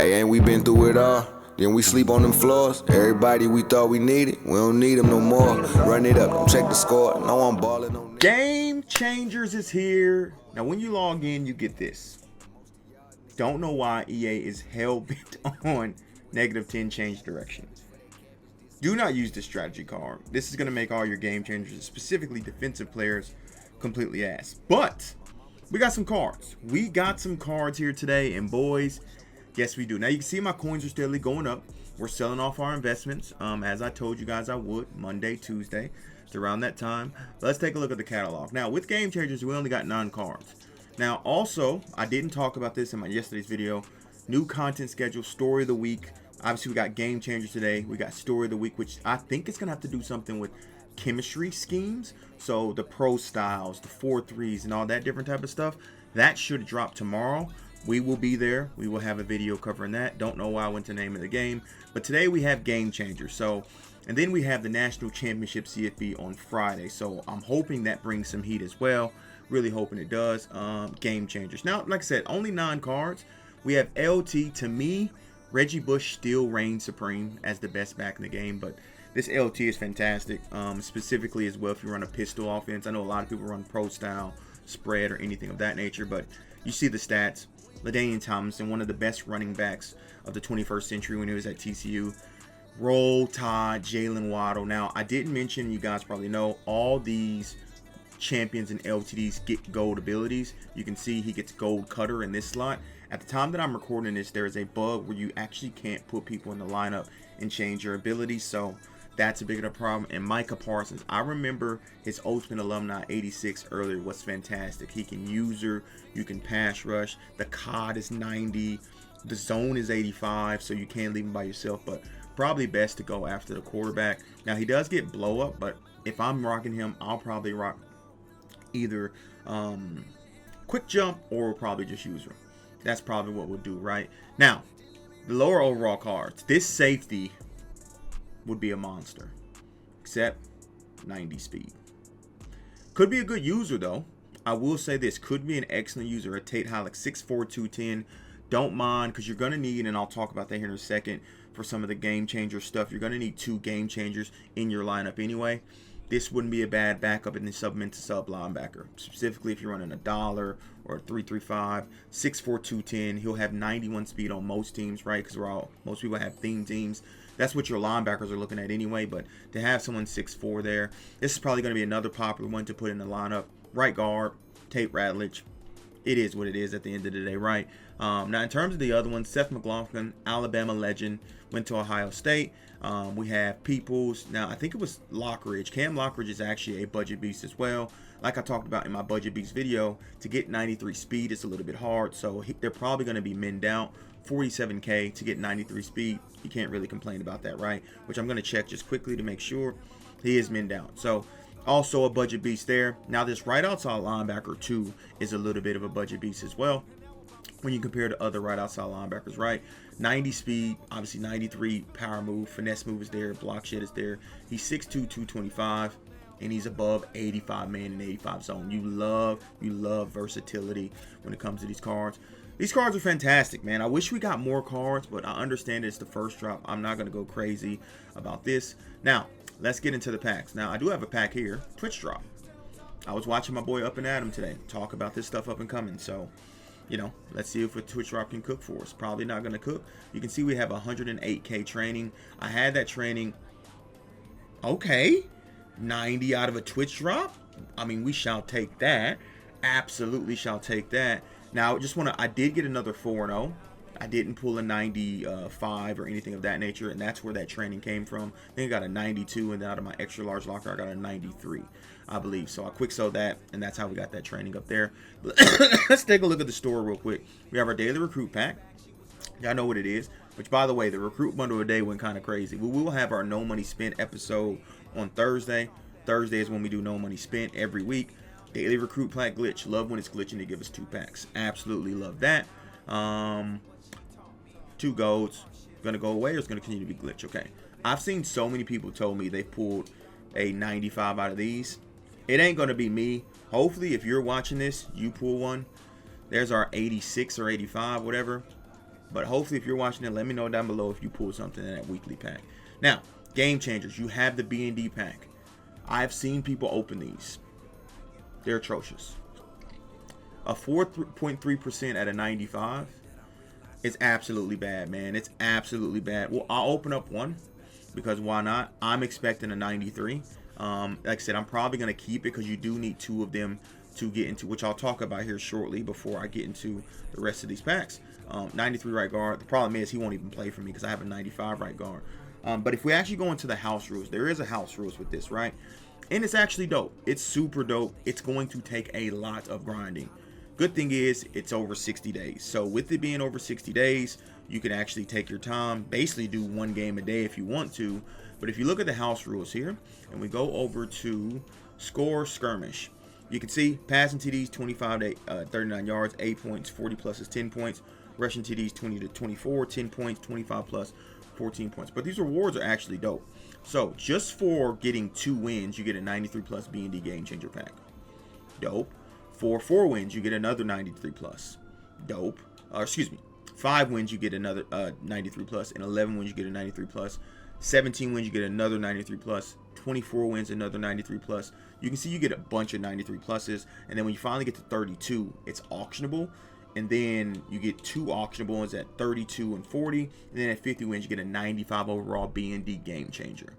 Hey, ain't we been through it all? Then we sleep on them floors. Everybody we thought we needed, we don't need them no more. Run it up, don't check the score. No, I'm balling on. Game Changers is here. Now, when you log in, you get this. Don't know why EA is hell-bent on -10 change direction. Do not use this strategy card. This is going to make all your Game Changers, specifically defensive players, completely ass. But we got some cards. We got some cards here today, and boys, yes, we do. Now, you can see my coins are steadily going up. We're selling off our investments, as I told you guys I would, Monday, Tuesday. It's around that time. Let's take a look at the catalog. Now, with Game Changers, we only got 9 cards. Now, also, I didn't talk about this in my yesterday's video. New content schedule, story of the week. Obviously, we got Game Changers today. We got story of the week, which I think is going to have to do something with chemistry schemes. So, the pro styles, the 4-3s, and all that different type of stuff. That should drop tomorrow. We will be there. We will have a video covering that. Don't know why I went to name of the game. But today we have Game Changer. So, and then we have the National Championship CFB on Friday. So I'm hoping that brings some heat as well. Really hoping it does. Game Changers. Now, like I said, only 9 cards. We have LT. To me, Reggie Bush still reigns supreme as the best back in the game. But this LT is fantastic. Specifically as well if you run a pistol offense. I know a lot of people run pro style, spread, or anything of that nature. But you see the stats. LaDainian Tomlinson, one of the best running backs of the 21st century when he was at TCU. Roll Tide, Jalen Waddle. Now, I didn't mention, you guys probably know, all these champions and LTDs get gold abilities. You can see he gets gold cutter in this slot. At the time that I'm recording this, there is a bug where you actually can't put people in the lineup and change your abilities. So that's a big enough problem. And Micah Parsons, I remember his Ultimate Alumni 86 earlier was fantastic. He can user, you can pass rush. The COD is 90. The zone is 85, so you can't leave him by yourself. But probably best to go after the quarterback. Now, he does get blow up, but if I'm rocking him, I'll probably rock either quick jump or probably just user. That's probably what we'll do, right? Now, the lower overall cards. This safety would be a monster, except 90 speed. Could be a good user, though. I will say this. Could be an excellent user. A Tate Halleck, 6'4", 210. Don't mind, because you're going to need, and I'll talk about that here in a second, for some of the Game Changer stuff, you're going to need 2 Game Changers in your lineup anyway. This wouldn't be a bad backup in the sub-min to sub linebacker. Specifically, if you're running a dollar or a 3-3-5, 6'4", 210. He'll have 91 speed on most teams, right? Because most people have theme teams. That's what your linebackers are looking at anyway. But to have someone 6'4" there, this is probably going to be another popular one to put in the lineup. Right guard, Tate Ratledge. It is what it is at the end of the day, right? Now, in terms of the other ones, Seth McLaughlin, Alabama legend, went to Ohio State. We have Peoples. Now, I think it was Lockridge. Cam Lockridge is actually a budget beast as well. Like I talked about in my budget beast video, to get 93 speed, it's a little bit hard. So they're probably going to be minned out. 47K to get 93 speed. You can't really complain about that, right? Which I'm going to check just quickly to make sure he is minned out. So also a budget beast there. Now, this right outside linebacker, too, is a little bit of a budget beast as well when you compare to other right outside linebackers, right? 90 speed, obviously 93 power move, finesse move is there, block shed is there. He's 6'2", 225, and he's above 85 man in 85 zone. You love versatility when it comes to these cards. These cards are fantastic, man. I wish we got more cards, but I understand it's the first drop. I'm not going to go crazy about this. Now, let's get into the packs. Now, I do have a pack here, Twitch drop. I was watching my boy Up and Adam today talk about this stuff up and coming. So, you know, let's see if a Twitch drop can cook for us. Probably not going to cook. You can see we have 108K training. I had that training. Okay. 90 out of a Twitch drop. I mean, we shall take that. Absolutely shall take that. Now, I did get another 4-0. I didn't pull a 95 or anything of that nature, and that's where that training came from. Then I got a 92, and then out of my extra large locker, I got a 93, I believe. So I quick sold that, and that's how we got that training up there. Let's take a look at the store real quick. We have our daily recruit pack. Y'all know what it is. Which, by the way, the recruit bundle of the day went kind of crazy. We will have our No Money Spent episode on Thursday. Thursday is when we do No Money Spent every week. Daily recruit pack glitch. Love when it's glitching to give us 2 packs. Absolutely love that. 2 golds. Gonna go away or it's gonna continue to be glitch? Okay. I've seen so many people told me they pulled a 95 out of these. It ain't gonna be me. Hopefully, if you're watching this, you pull one. There's our 86 or 85, whatever. But hopefully, if you're watching it, let me know down below if you pulled something in that weekly pack. Now, Game Changers, you have the B&D pack. I've seen people open these. They're atrocious. A 4.3% at a 95 is absolutely bad, man. It's absolutely bad. Well, I'll open up one because why not? I'm expecting a 93. Like I said, I'm probably going to keep it because you do need 2 of them to get into, which I'll talk about here shortly before I get into the rest of these packs. 93 right guard. The problem is he won't even play for me because I have a 95 right guard. But if we actually go into the house rules, there is a house rules with this, right? And it's actually dope. It's super dope. It's going to take a lot of grinding. Good thing is it's over 60 days. So with it being over 60 days, you can actually take your time, basically do 1 game a day if you want to. But if you look at the house rules here, and we go over to score skirmish, you can see passing TDs 25 to 39 yards, 8 points, 40 plus is 10 points, rushing TDs 20 to 24, 10 points, 25 plus, 14 points. But these rewards are actually dope. So just for getting 2 wins, you get a 93 plus B&D Game Changer pack. Dope. For 4 wins, you get another 93 plus. Dope. Excuse me. 5 wins, you get another 93 plus, and 11 wins, you get a 93 plus. 17 wins, you get another 93 plus. 24 wins, another 93 plus. You can see you get a bunch of 93 pluses, and then when you finally get to 32, it's auctionable. And then you get 2 auctionable ones at 32 and 40. And then at 50 wins, you get a 95 overall B&D Game Changer.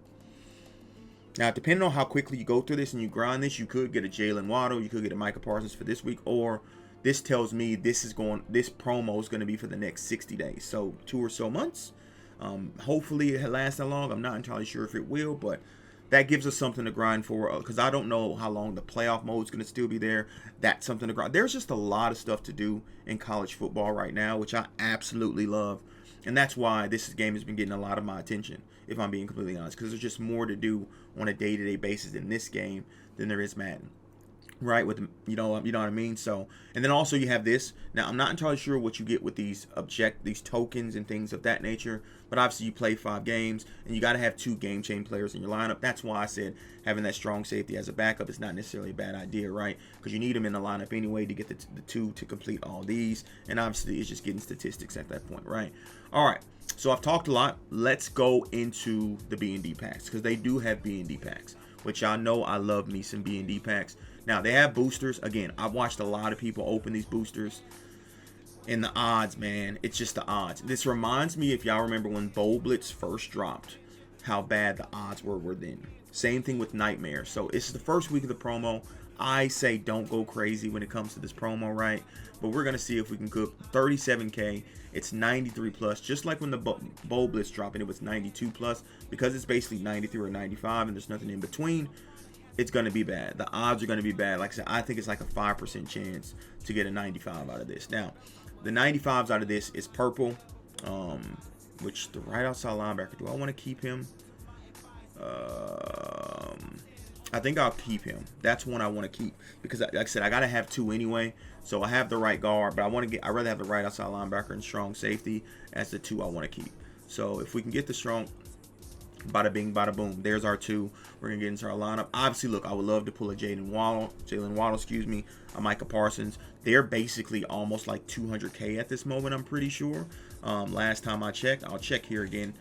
Now, depending on how quickly you go through this and you grind this, you could get a Jalen Waddle, you could get a Micah Parsons for this week, or this tells me this promo is going to be for the next 60 days. So 2 or so months. Hopefully it lasts that long. I'm not entirely sure if it will, but that gives us something to grind for, because I don't know how long the playoff mode is going to still be there. That's something to grind. There's just a lot of stuff to do in college football right now, which I absolutely love. And that's why this game has been getting a lot of my attention, if I'm being completely honest, because there's just more to do on a day-to-day basis in this game than there is Madden. Right, with the, you know what I mean. So, and then also you have this. Now, I'm not entirely sure what you get with these tokens and things of that nature, but obviously you play 5 games and you got to have 2 game chain players in your lineup. That's why I said having that strong safety as a backup is not necessarily a bad idea, right? Because you need them in the lineup anyway to get the 2 to complete all these, and obviously it's just getting statistics at that point, right? All right. So I've talked a lot. Let's go into the B&D packs, because they do have B&D packs, which y'all know I love me some B&D packs. Now, they have boosters. Again, I've watched a lot of people open these boosters. And the odds, man, it's just the odds. This reminds me, if y'all remember when Bowl Blitz first dropped, how bad the odds were then. Same thing with Nightmare. So it's the first week of the promo. I say don't go crazy when it comes to this promo, right? But we're going to see if we can cook 37K. It's 93 plus, just like when the Bowl Blitz dropped and it was 92 plus. Because it's basically 93 or 95 and there's nothing in between, it's going to be bad. The odds are going to be bad. Like I said, I think it's like a 5% chance to get a 95 out of this. Now, the 95s out of this is purple, which the right outside linebacker, do I want to keep him? I think I'll keep him. That's one I want to keep because, like I said, I got to have 2 anyway. So I have the right guard, but I'd rather have the right outside linebacker and strong safety as the 2 I want to keep. So if we can get the strong, bada bing, bada boom. There's our 2. We're gonna get into our lineup. Obviously, look, I would love to pull a Jalen Waddle, a Micah Parsons. They're basically almost like 200K at this moment, I'm pretty sure. Last time I checked, I'll check here again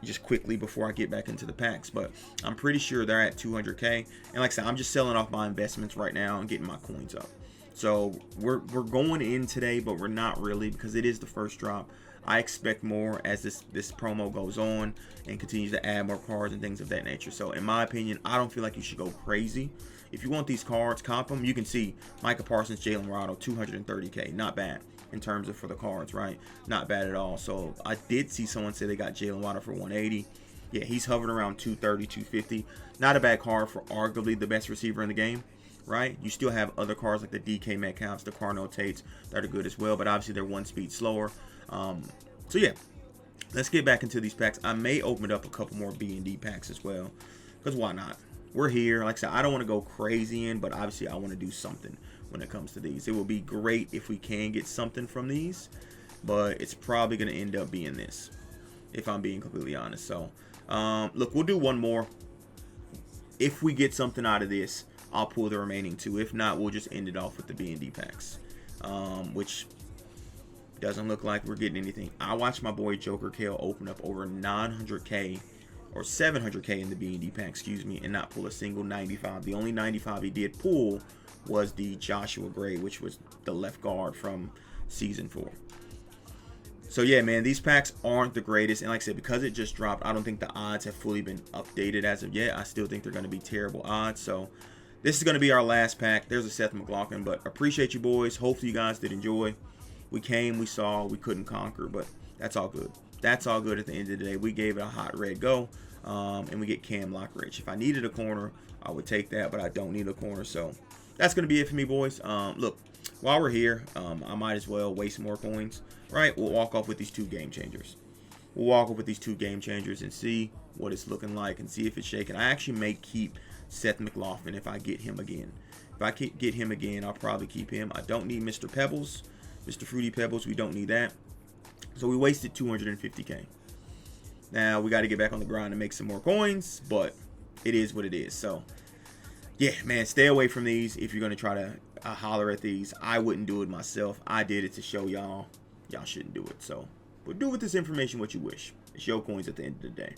just quickly before I get back into the packs, but I'm pretty sure they're at 200K. And like I said, I'm just selling off my investments right now and getting my coins up. So we're going in today, but we're not really, because it is the first drop. I expect more as this promo goes on and continues to add more cards and things of that nature. So in my opinion, I don't feel like you should go crazy. If you want these cards, comp them. You can see Micah Parsons, Jalen Waddle, 230K. Not bad in terms of for the cards, right? Not bad at all. So I did see someone say they got Jalen Waddle for 180. Yeah, he's hovering around 230, 250. Not a bad card for arguably the best receiver in the game, right? You still have other cards like the DK Metcalfs, the Carnell Tates that are good as well, but obviously they're 1 speed slower. So yeah, let's get back into these packs. I may open up a couple more B&D packs as well, because why not? We're here. Like I said, I don't want to go crazy in, but obviously I want to do something when it comes to these. It will be great if we can get something from these, but it's probably going to end up being this, if I'm being completely honest. So, look, we'll do one more. If we get something out of this, I'll pull the remaining 2. If not, we'll just end it off with the B&D packs, which Doesn't look like we're getting anything. I watched my boy Joker Kale open up over 900K or 700K in the B&D pack, excuse me, and not pull a single 95. The only 95 he did pull was the Joshua Gray, which was the left guard from season 4. So yeah, man, these packs aren't the greatest, and like I said, because it just dropped, I don't think the odds have fully been updated as of yet. I still think they're going to be terrible odds. So this is going to be our last pack. There's a Seth McLaughlin, but appreciate you boys. Hopefully you guys did enjoy. We came, we saw, we couldn't conquer, but that's all good. That's all good at the end of the day. We gave it a hot red go, and we get Cam Lockridge. If I needed a corner, I would take that, but I don't need a corner. So that's going to be it for me, boys. Look, while we're here, I might as well waste more coins, right? We'll walk off with these 2 game changers. We'll walk off with these 2 game changers and see what it's looking like and see if it's shaking. I actually may keep Seth McLaughlin if I get him again. If I get him again, I'll probably keep him. I don't need Mr. Pebbles. Mr. Fruity Pebbles, we don't need that. So we wasted 250K. Now we got to get back on the grind and make some more coins, but it is what it is. So yeah, man, stay away from these if you're going to try to holler at these. I wouldn't do it myself. I did it to show y'all. Y'all shouldn't do it. So, but do with this information what you wish. It's your coins at the end of the day.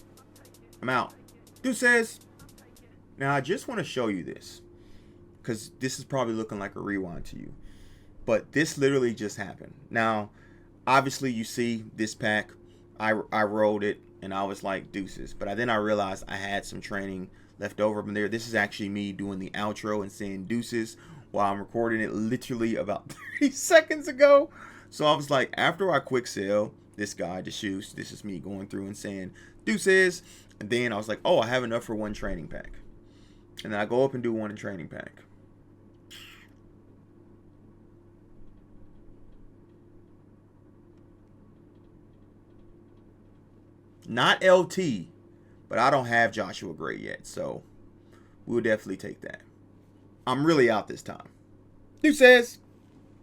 I'm out. Deuces. Now I just want to show you this, because this is probably looking like a rewind to you. But this literally just happened. Now, obviously, you see this pack. I rolled it, and I was like, deuces. But then I realized I had some training left over from there. This is actually me doing the outro and saying deuces while I'm recording it literally about 30 seconds ago. So I was like, after I quick sell this guy, the shoes, this is me going through and saying deuces. And then I was like, oh, I have enough for 1 training pack. And then I go up and do 1 in training pack. Not LT, but I don't have Joshua Gray yet, so we'll definitely take that. I'm really out this time. Deuces.